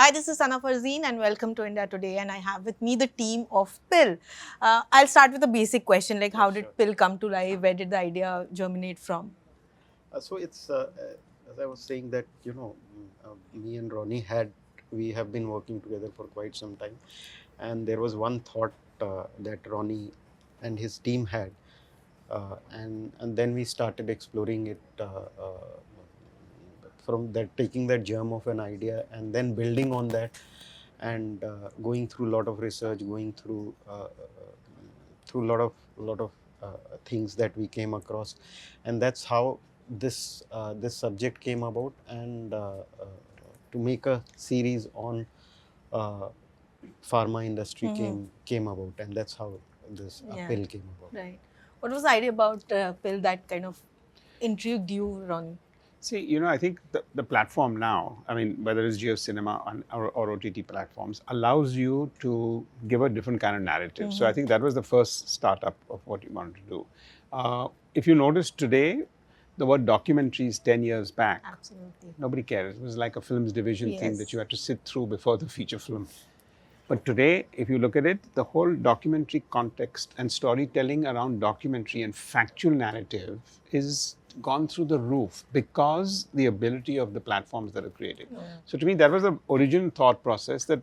Hi, this is Sana Farzeen and welcome to India Today, and I have with me the team of Pill. I'll start with a basic question like how did Pill come to life? Where did the idea germinate from? So it's as I was saying that me and Ronnie we have been working together for quite some time, and there was one thought that Ronnie and his team had, and then we started exploring it from that, taking that germ of an idea and then building on that, and going through a lot of research, going through a lot of things that we came across, and that's how this subject came about, and to make a series on uh, pharma industry came about, and that's how this pill came about. Right. What was the idea about Pill that kind of intrigued you, Ronnie? See, I think the platform now, I mean, whether it's JioCinema or OTT platforms, allows you to give a different kind of narrative. So I think that was the first startup of what you wanted to do. If you notice today, the word documentaries 10 years back, Absolutely. nobody cared. It was like a films division thing that Yes. you had to sit through before the feature film. But today, if you look at it, the whole documentary context and storytelling around documentary and factual narrative is gone through the roof because the ability of the platforms that are created. So to me, that was the original thought process, that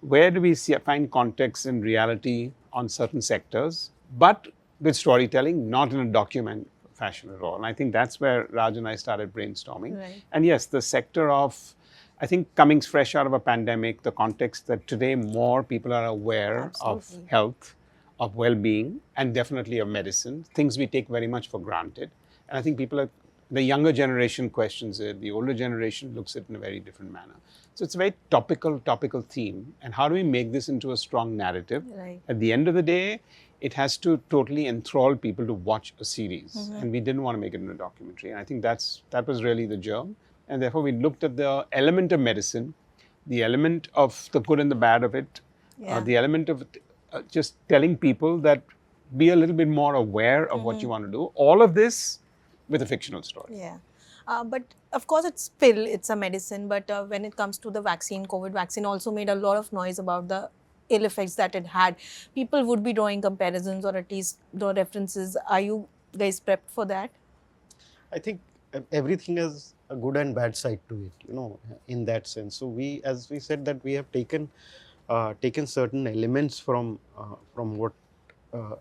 where do we find context and reality on certain sectors, but with storytelling, not in a document fashion at all. And I think that's where Raj and I started brainstorming. Right. And yes, the sector of, I think, coming fresh out of a pandemic, the context that today more people are aware of Absolutely. health, of well-being, and definitely of medicine, things we take very much for granted. And I think the younger generation questions it, the older generation looks at it in a very different manner. So it's a very topical theme. And how do we make this into a strong narrative? Right. At the end of the day, it has to totally enthrall people to watch a series. And we didn't want to make it into a documentary. And I think that was really the germ. And therefore, we looked at the element of medicine, the element of the good and the bad of it, Yeah. the element of just telling people that be a little bit more aware of what you want to do. All of this with a fictional story. Yeah. But of course, it's pill, it's a medicine. But when it comes to the vaccine, COVID vaccine also made a lot of noise about the ill effects that it had. People would be drawing comparisons or at least draw references. Are you guys prepped for that? I think everything has a good and bad side to it, in that sense. So as we said, that we have taken certain elements from what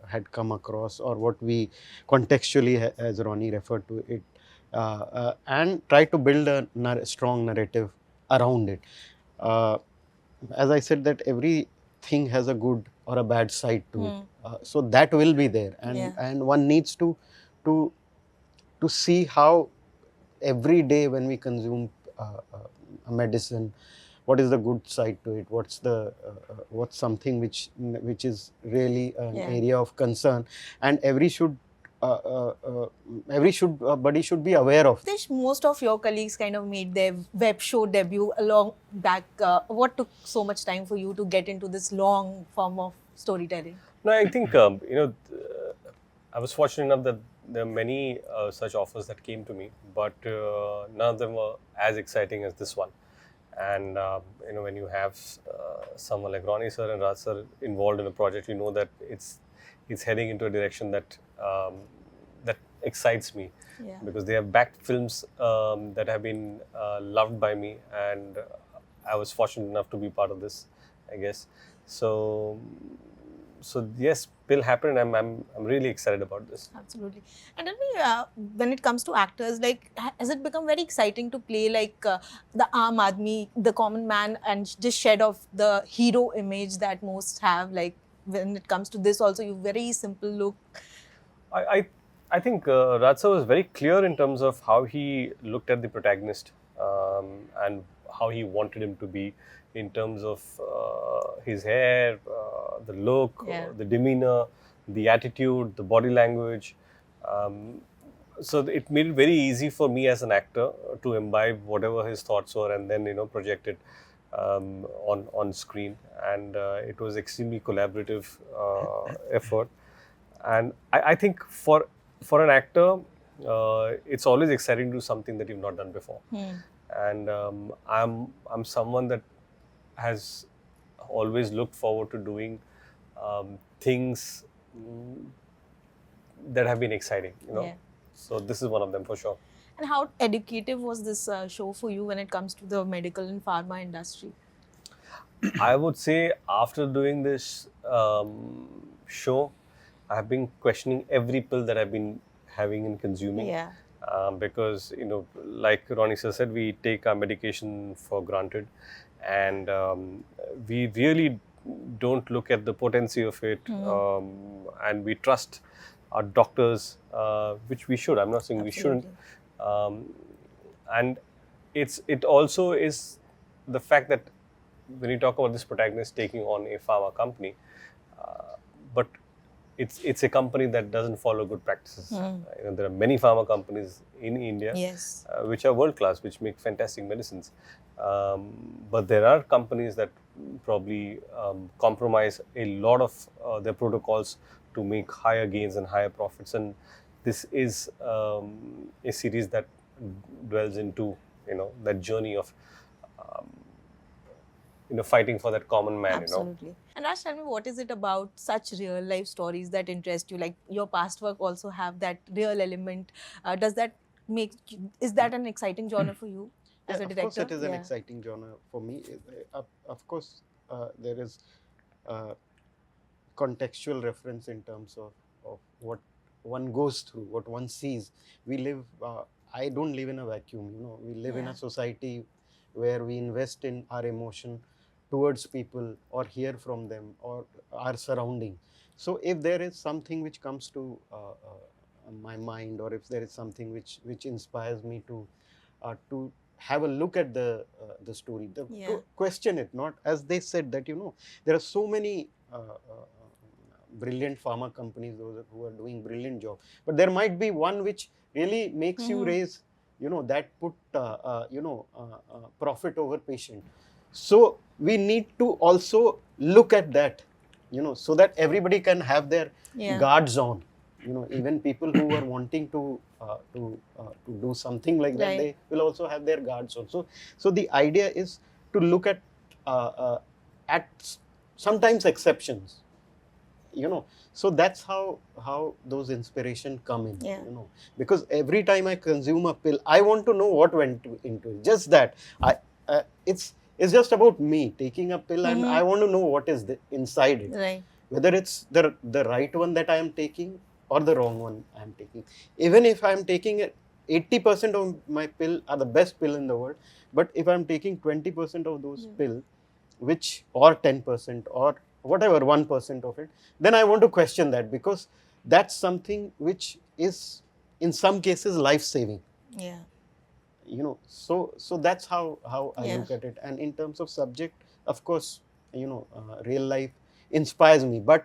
had come across, or what we contextually, as Ronnie referred to it, and try to build a strong narrative around it. Uh, as I said, that everything has a good or a bad side to it. So that will be there, and one needs to see how every day when we consume a medicine, what is the good side to it, what's something which is really an area of concern, and everybody should be aware of. Most of your colleagues kind of made their web show debut along back. What took so much time for you to get into this long form of storytelling? No, I think, I was fortunate enough that there are many such offers that came to me, but none of them were as exciting as this one. And, when you have someone like Ronnie sir and Raj sir involved in a project, you know that it's heading into a direction that that excites me. Yeah. Because they have backed films that have been loved by me, and I was fortunate enough to be part of this, I guess. So yes, Pill happened, and I'm really excited about this. Absolutely. And tell me, when it comes to actors, like, has it become very exciting to play like the Aam Aadmi, the common man, and just shed off the hero image that most have? Like, when it comes to this, also, you very simple look. I think Raj sir was very clear in terms of how he looked at the protagonist, and how he wanted him to be in terms of his hair, the look, the demeanor, the attitude, the body language. So it made it very easy for me as an actor to imbibe whatever his thoughts were, and then project it on screen. And it was extremely collaborative effort. And I think for an actor, it's always exciting to do something that you've not done before. And I'm someone that has always looked forward to doing things that have been exciting, you know. Yeah. So this is one of them for sure. And how educative was this show for you when it comes to the medical and pharma industry? I would say after doing this show, I have been questioning every pill that I've been having and consuming. Yeah. Because, you know, like Ronnie sir said, we take our medication for granted, and we really don't look at the potency of it, and we trust our doctors, which we should. I'm not saying we shouldn't. And it also is the fact that when you talk about this protagonist taking on a pharma company, but it's a company that doesn't follow good practices. You know, there are many pharma companies in India, Yes. which are world class, which make fantastic medicines. But there are companies that probably compromise a lot of their protocols to make higher gains and higher profits. And this is a series that dwells into, you know, that journey of fighting for that common man. Absolutely. And Raj, tell me, what is it about such real life stories that interest you? Like your past work also have that real element. Does that make is that an exciting genre for you as a Of director? course, it is an exciting genre for me. Of course, there is contextual reference in terms of what one goes through, what one sees. We live. I don't live in a vacuum. You know, we live in a society where we invest in our emotion towards people or hear from them or our surrounding. So if there is something which comes to my mind, or if there is something which inspires me to have a look at the story, to question it, not as they said that, you know, there are so many brilliant pharma companies, those who are doing brilliant job, but there might be one which really makes you raise, you know, that put profit over patient. So we need to also look at that, you know, so that everybody can have their guards on. You know, even people who are wanting to do something like that, they will also have their guards on. So the idea is to look at sometimes exceptions. You know, so that's how those inspiration come in. You know, because every time I consume a pill, I want to know what went into it. Just that it's just about me taking a pill, and I want to know what is inside it. Right. Whether it's the right one that I am taking or the wrong one I am taking. Even if I am taking it, 80% of my pill are the best pill in the world, but if I am taking 20% of those pill, which or 10% or whatever 1% of it, then I want to question that, because that's something which is in some cases life-saving. Yeah. You know, so that's how I look at it. And in terms of subject, of course, you know, real life inspires me, but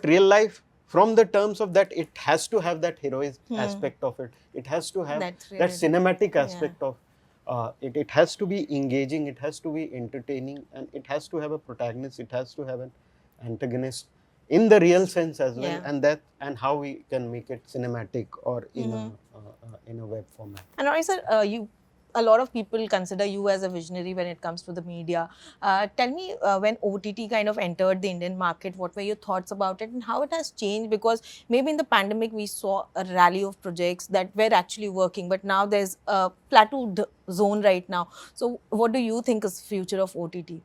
real life, from the terms of that, it has to have that heroic aspect of it. It has to have that cinematic aspect of it has to be engaging, it has to be entertaining, and it has to have a protagonist, it has to have an antagonist in the real sense as well, and how we can make it cinematic or in a web format. And Ronnie sir, a lot of people consider you as a visionary when it comes to the media. Tell me, when OTT kind of entered the Indian market, what were your thoughts about it and how it has changed? Because maybe in the pandemic, we saw a rally of projects that were actually working, but now there's a plateaued zone right now. So what do you think is the future of OTT?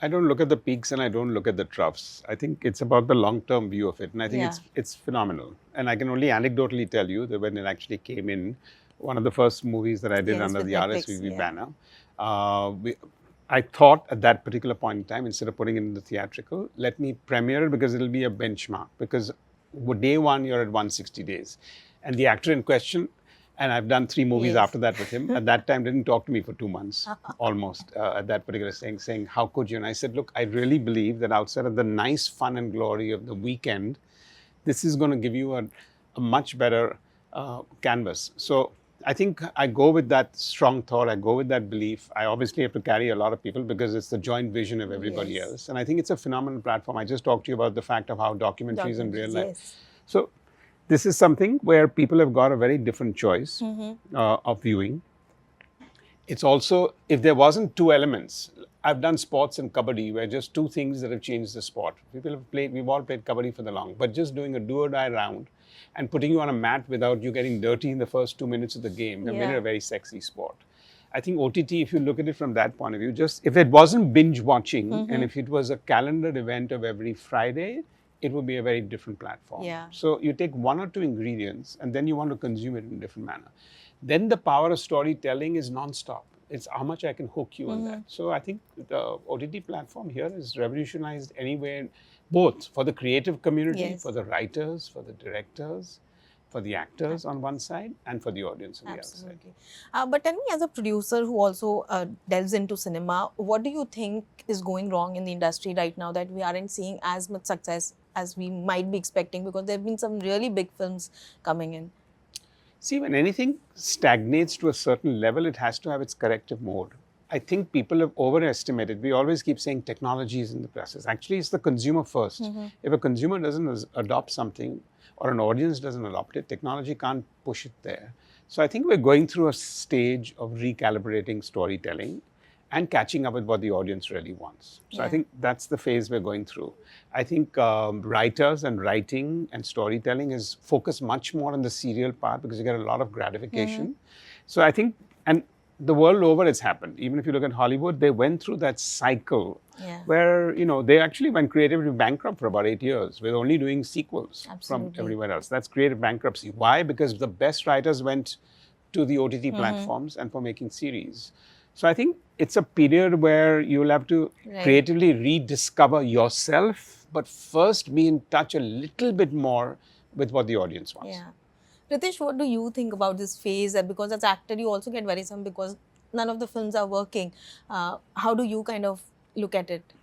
I don't look at the peaks and I don't look at the troughs. I think it's about the long-term view of it, and I think it's phenomenal. And I can only anecdotally tell you that when it actually came in, one of the first movies that I did under the RSVB banner, I thought at that particular point in time, instead of putting it in the theatrical, let me premiere it because it'll be a benchmark. Because day one, you're at 160 days. And the actor in question, and I've done 3 movies after that with him, at that time didn't talk to me for 2 months, almost, at that particular saying, how could you? And I said, look, I really believe that outside of the nice fun and glory of the weekend, this is going to give you a much better canvas. So I think I go with that strong thought, I go with that belief. I obviously have to carry a lot of people because it's the joint vision of everybody else. And I think it's a phenomenal platform. I just talked to you about the fact of how documentaries in real life. So this is something where people have got a very different choice of viewing. It's also, if there wasn't 2 elements, I've done sports and kabaddi, where just two things that have changed the sport. We've all played kabaddi for the long, but just doing a do or die round and putting you on a mat without you getting dirty in the first 2 minutes of the game have made it a very sexy sport. I think OTT, if you look at it from that point of view, just if it wasn't binge watching and if it was a calendar event of every Friday, it would be a very different platform. Yeah. So you take one or two ingredients and then you want to consume it in a different manner. Then the power of storytelling is non-stop. It's how much I can hook you on that. So I think the OTT platform here is revolutionized anywhere, both for the creative community, for the writers, for the directors, for the actors on one side, and for the audience on the other side. But tell me, as a producer who also delves into cinema, what do you think is going wrong in the industry right now that we aren't seeing as much success as we might be expecting? Because there have been some really big films coming in. See, when anything stagnates to a certain level, it has to have its corrective mode. I think people have overestimated. We always keep saying technology is in the process. Actually, it's the consumer first. If a consumer doesn't adopt something or an audience doesn't adopt it, technology can't push it there. So I think we're going through a stage of recalibrating storytelling and catching up with what the audience really wants. So I think that's the phase we're going through. I think writers and writing and storytelling is focused much more on the serial part because you get a lot of gratification. So I think, and the world over it's happened. Even if you look at Hollywood, they went through that cycle where, you know, they actually went creatively bankrupt for about 8 years with only doing sequels from everywhere else. That's creative bankruptcy. Why? Because the best writers went to the OTT platforms and for making series. So I think it's a period where you'll have to creatively rediscover yourself, but first be in touch a little bit more with what the audience wants. Riteish, what do you think about this phase? Because as an actor, you also get worrisome because none of the films are working. How do you kind of look at it?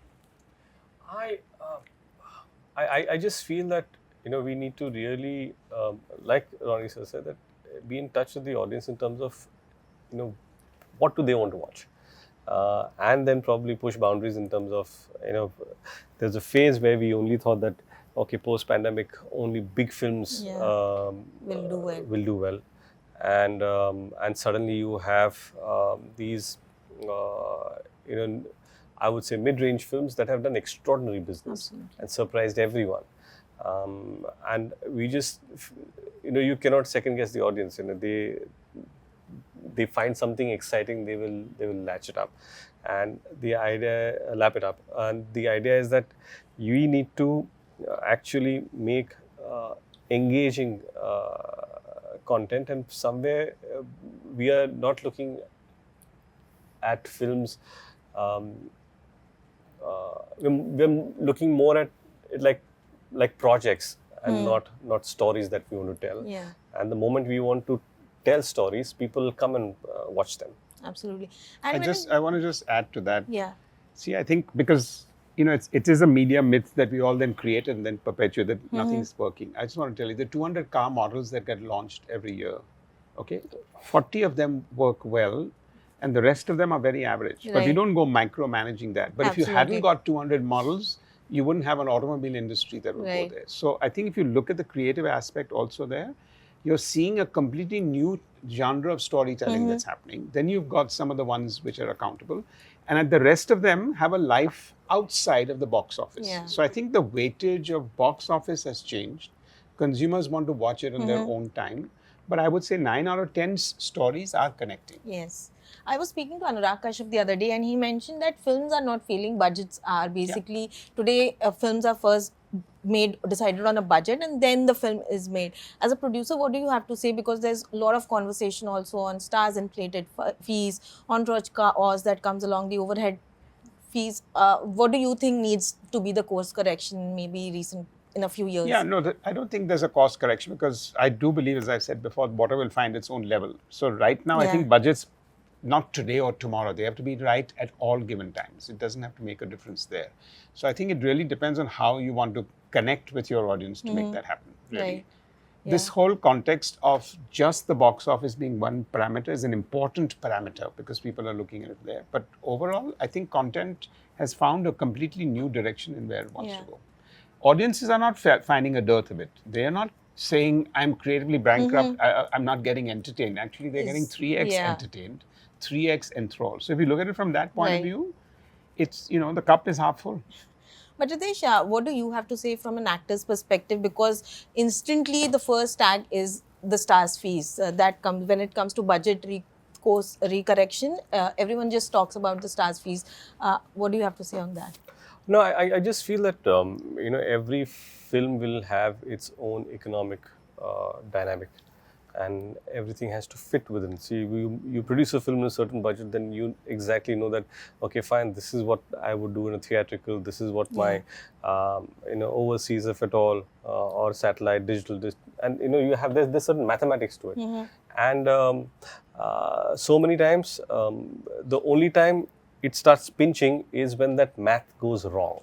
I just feel that, you know, we need to really, like Ronnie sir said, that be in touch with the audience in terms of, you know, what do they want to watch, and then probably push boundaries in terms of, you know, there's a phase where we only thought that, okay, post-pandemic, only big films will do well, and suddenly you have these, you know, I would say mid-range films that have done extraordinary business and surprised everyone, and we just, you know, you cannot second guess the audience. You know, they find something exciting, they will latch it up, and the idea lap it up, and the idea is that we need to actually make engaging content, and somewhere we are not looking at films. We're looking more at it like projects and not stories that we want to tell. And the moment we want to tell stories, people come and watch them. Absolutely. And I want to just add to that. See, I think because, you know, it is a media myth that we all then create and then perpetuate that nothing's working. I just want to tell you, the 200 car models that get launched every year, okay, 40 of them work well, and the rest of them are very average. But we don't go micromanaging that. But if you hadn't got 200 models, you wouldn't have an automobile industry that would go there. So I think if you look at the creative aspect also there, you're seeing a completely new genre of storytelling that's happening. Then you've got some of the ones which are accountable. And the rest of them have a life outside of the box office. So I think the weightage of box office has changed. Consumers want to watch it on their own time. But I would say 9 out of 10 stories are connecting. Yes. I was speaking to Anurag Kashyap the other day, and he mentioned that films are not failing. Budgets are basically, today films are first decided on a budget, and then the film is made. As a producer, what do you have to say? Because there's a lot of conversation also on stars inflated fees, entourage costs that comes along, the overhead fees. What do you think needs to be the course correction, maybe in a few years? Yeah, no, I don't think there's a cost correction, because I do believe, as I said before, water will find its own level. So right now, I think budgets, not today or tomorrow, they have to be right at all given times. It doesn't have to make a difference there. So I think it really depends on how you want to connect with your audience to make that happen. Really. This whole context of just the box office being one parameter is an important parameter because people are looking at it there. But overall, I think content has found a completely new direction in where it wants to go. Audiences are not finding a dearth of it. They are not saying, I'm creatively bankrupt, I'm not getting entertained. Actually, they're getting 3x entertained, 3x enthralled. So if you look at it from that point of view, it's, the cup is half full. But Ritesh, what do you have to say from an actor's perspective? Because instantly the first tag is the star's fees. That comes when it comes to budgetary course recorrection. Everyone just talks about the star's fees. What do you have to say on that? No, I just feel that every film will have its own economic dynamic, and everything has to fit within. See, you produce a film in a certain budget, then you exactly know that, okay, fine, this is what I would do in a theatrical. This is what my overseas, if at all, or satellite digital, and you have there's certain mathematics to it, and so many times the only time it starts pinching is when that math goes wrong.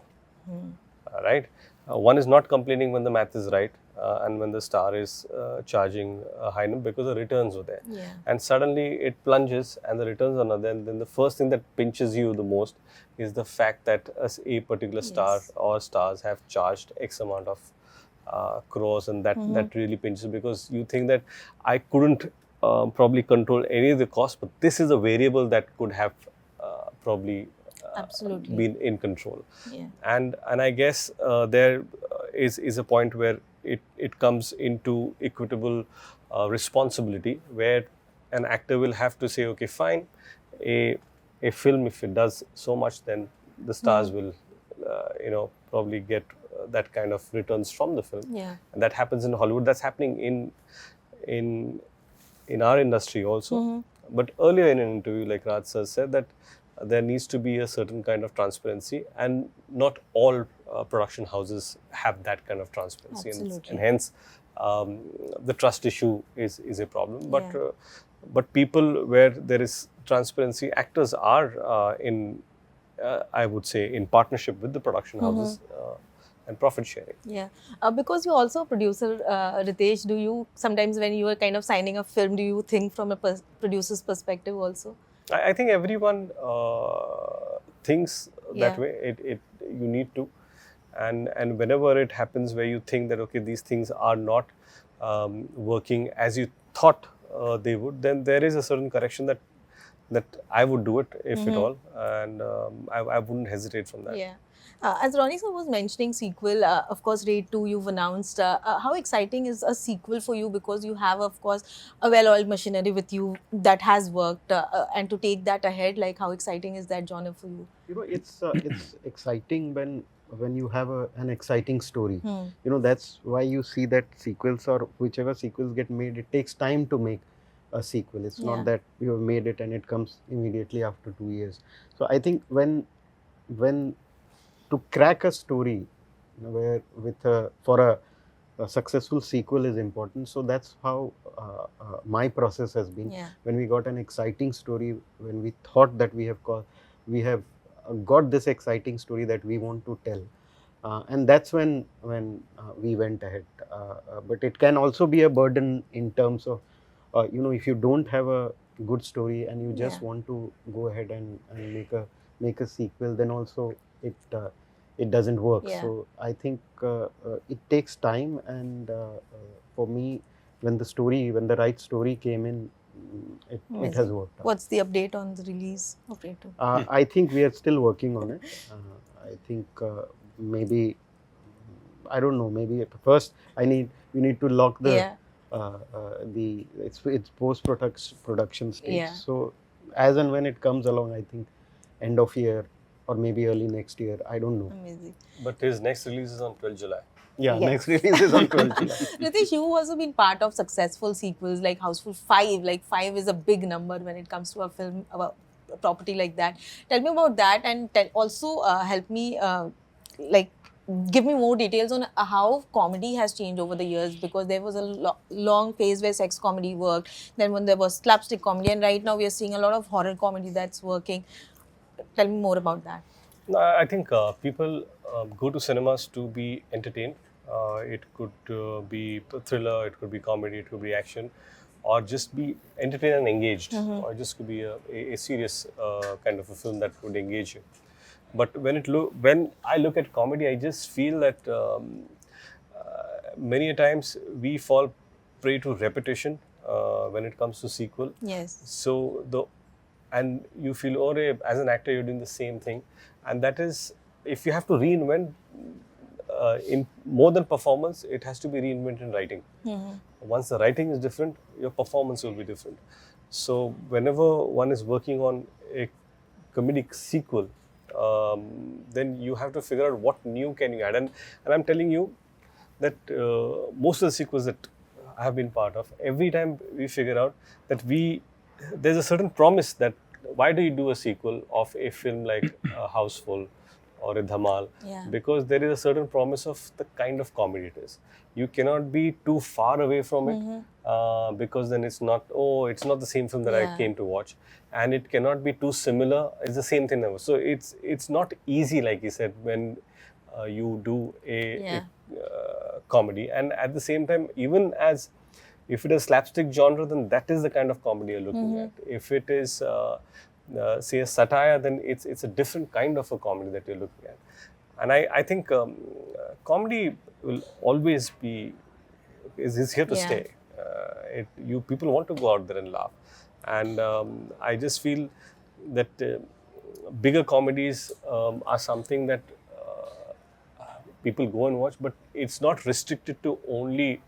Right? One is not complaining when the math is right, and when the star is charging a high number because the returns were there. Yeah. And suddenly it plunges and the returns are not there. Then the first thing that pinches you the most is the fact that a particular star or stars have charged X amount of crores, and that really pinches, because you think that I couldn't probably control any of the costs, but this is a variable that could have probably Absolutely been in control. Yeah. And I guess there is a point where it comes into equitable responsibility, where an actor will have to say, okay, fine, a film, if it does so much, then the stars will probably get that kind of returns from the film. Yeah. And that happens in Hollywood. That's happening in our industry also. But earlier in an interview, like Raj sir said, that there needs to be a certain kind of transparency, and not all production houses have that kind of transparency. Absolutely. And hence the trust issue is a problem. But people where there is transparency, actors are I would say, in partnership with the production houses and profit sharing. Yeah, because you're also a producer, Ritesh. Do you sometimes, when you are kind of signing a film, do you think from a producer's perspective also? I think everyone thinks that Yeah. way. You need to, and whenever it happens where you think that, okay, these things are not working as you thought they would, then there is a certain correction that I would do it, if at all, and I wouldn't hesitate from that. Yeah. As Ronnie sir was mentioning sequel, of course, Raid 2 you've announced. How exciting is a sequel for you, because you have, of course, a well-oiled machinery with you that has worked, and to take that ahead, like how exciting is that genre for you? It's exciting when you have an exciting story. That's why you see that sequels, or whichever sequels get made, it takes time to make a sequel. It's Yeah. not that you have made it and it comes immediately after 2 years. So I think when to crack a story, where for a successful sequel is important. So that's how my process has been. Yeah. When we got an exciting story, when we thought that we have got this exciting story that we want to tell, and that's when we went ahead. But it can also be a burden in terms of if you don't have a good story and you just want to go ahead and make a sequel, then also it doesn't work. Yeah. So I think it takes time, and for me, when the right story came in, it has worked out. What's the update on the release of Raid 2? I think we are still working on it. I think maybe, I don't know, maybe at first we need to lock the it's post-production stage. Yeah. So as and when it comes along, I think end of year or maybe early next year, I don't know. Amazing. But his next release is on 12 July. Yeah, Yes. next release is on 12th July. Ritesh, you've also been part of successful sequels like Houseful 5. Like 5 is a big number when it comes to a film, a property like that. Tell me about that, and also help me, give me more details on how comedy has changed over the years, because there was a long phase where sex comedy worked, then when there was slapstick comedy, and right now we are seeing a lot of horror comedy that's working. Tell me more about that. No, I think people go to cinemas to be entertained. It could be thriller, it could be comedy, it could be action, or just be entertained and engaged, or just could be a serious kind of a film that would engage you. But when I look at comedy, I just feel that many a times we fall prey to repetition when it comes to sequel. Yes. So and you feel, oh, as an actor, you're doing the same thing. And that is, if you have to reinvent in more than performance, it has to be reinvented in writing. Once the writing is different, your performance will be different. So whenever one is working on a comedic sequel, then you have to figure out what new can you add. And I'm telling you that most of the sequels that I have been part of, every time we figure out that there's a certain promise that why do you do a sequel of a film like a Houseful or a Dhamal? Yeah. Because there is a certain promise of the kind of comedy it is. You cannot be too far away from it, because then it's not the same film that I came to watch, and it cannot be too similar. It's the same thing now. So it's not easy, like you said, when you do a comedy, and at the same time, even as if it is slapstick genre, then that is the kind of comedy you're looking at. If it is say a satire, then it's a different kind of a comedy that you're looking at. And I think comedy will always be is here to stay. People want to go out there and laugh, and I just feel that bigger comedies are something that people go and watch, but it's not restricted to only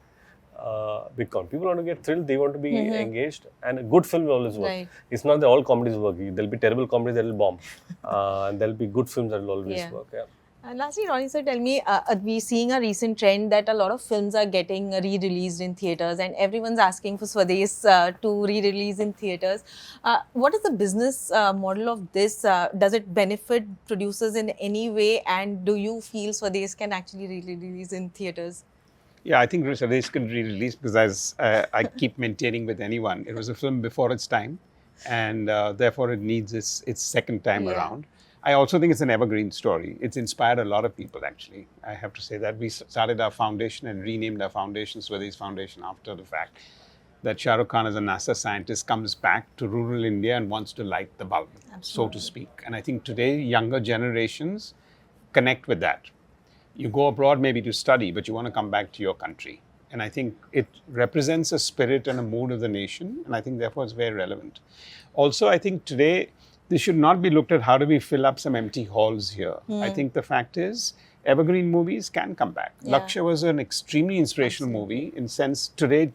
big comedy. People want to get thrilled, they want to be engaged, and a good film will always work. Right. It's not that all comedies work. There'll be terrible comedies that will bomb, and there'll be good films that will always work. Yeah. And lastly, Ronnie sir, tell me, we're seeing a recent trend that a lot of films are getting re-released in theatres, and everyone's asking for Swades to re-release in theatres. What is the business model of this? Does it benefit producers in any way, and do you feel Swades can actually re-release in theatres? Yeah, I think Swades could re-release because, as I keep maintaining with anyone, it was a film before its time, and therefore it needs its second time around. I also think it's an evergreen story. It's inspired a lot of people, actually. I have to say that. We started our foundation and renamed our foundation Swades Foundation after the fact that Shah Rukh Khan, as a NASA scientist, comes back to rural India and wants to light the bulb, so to speak. And I think today, younger generations connect with that. You go abroad maybe to study, but you want to come back to your country. And I think it represents a spirit and a mood of the nation, and I think therefore it's very relevant. Also, I think today, this should not be looked at how do we fill up some empty halls here. I think the fact is, evergreen movies can come back. Lakshya was an extremely inspirational movie in sense today,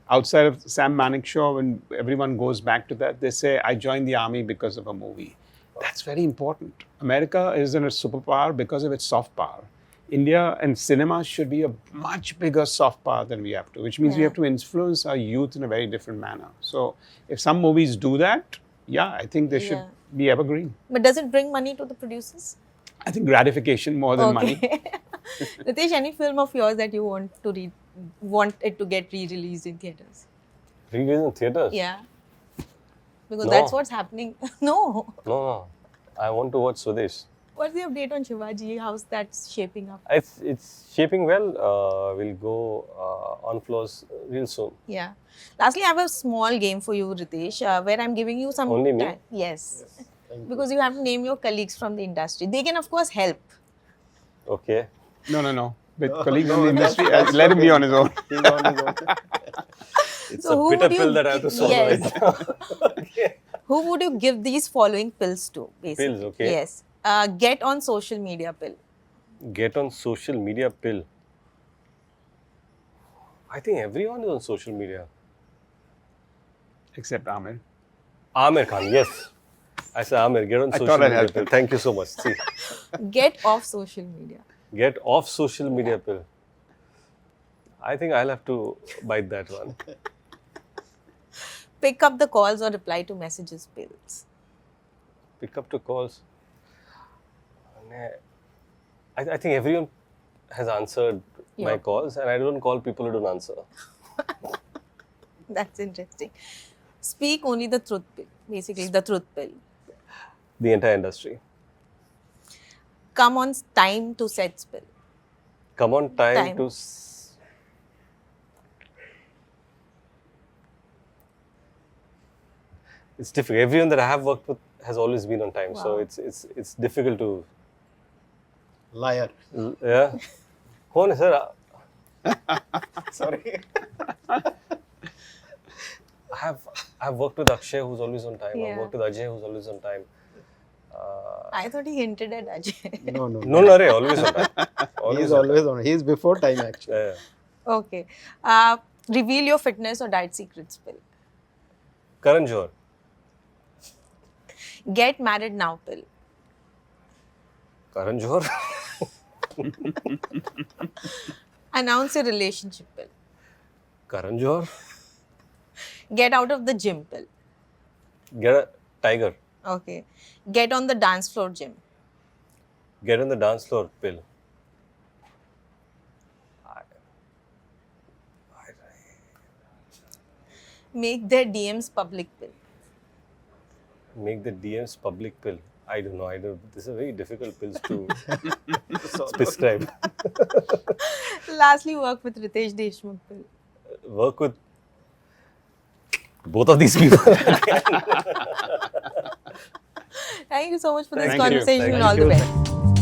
outside of Sam Manekshaw, when everyone goes back to that, they say, I joined the army because of a movie. That's very important. America is in a superpower because of its soft power. India and cinema should be a much bigger soft power than we have to, which means we have to influence our youth in a very different manner. So if some movies do that, I think they should be evergreen. But does it bring money to the producers? I think gratification more than money. Riteish, any film of yours that you want it to get re-released in theatres? Re-released in theatres? Yeah. Because that's what's happening. No. I want to watch Swades. What's the update on Shivaji? How's that shaping up? It's shaping well. We'll go on floors real soon. Yeah. Lastly, I have a small game for you, Riteish, where I'm giving you some Only me? time. Yes. Because you have to name your colleagues from the industry. They can, of course, help. Okay. No. With colleagues in the industry, let him be on his own. He's on his own. It's a bitter pill that I have to swallow right now. Okay. Who would you give these following pills to, basically? Pills, okay. Yes. Get on social media pill. Get on social media pill. I think everyone is on social media. Except Amir. Amir Khan, yes. I said Amir, get on social media pill. Thank you so much. See. Get off social media. Get off social media pill. I think I'll have to bite that one. Pick up the calls or reply to messages pills. Pick up to calls. I think everyone has answered my calls, and I don't call people who don't answer. That's interesting. Speak only the truth pill. Basically, the truth pill. The entire industry. Come on time to sets pill. Come on time. To... It's difficult. Everyone that I have worked with has always been on time, so it's difficult to... Liar. Yeah. Sir. Sorry. I have worked with Akshay, who's always on time. I've Yeah. worked with Ajay, who's always on time. I thought he hinted at Ajay. No, no, No, no, always on time. He's on always on. He's before time actually. time. Yeah. Okay. Reveal your fitness or diet secrets pill. Karan Johar. Get married now pill. Karan Johar. Announce your relationship pill. Karan Johar. Get out of the gym pill. Get a tiger. Okay. Get on the dance floor gym. Get on the dance floor pill. Make their DMs public pill. Make the DMs public pill. I don't know. These are very difficult pills to prescribe. Lastly, work with Riteish Deshmukh pill. Work with both of these people. Thank you so much for this Thank you. conversation Thank and all the you. best.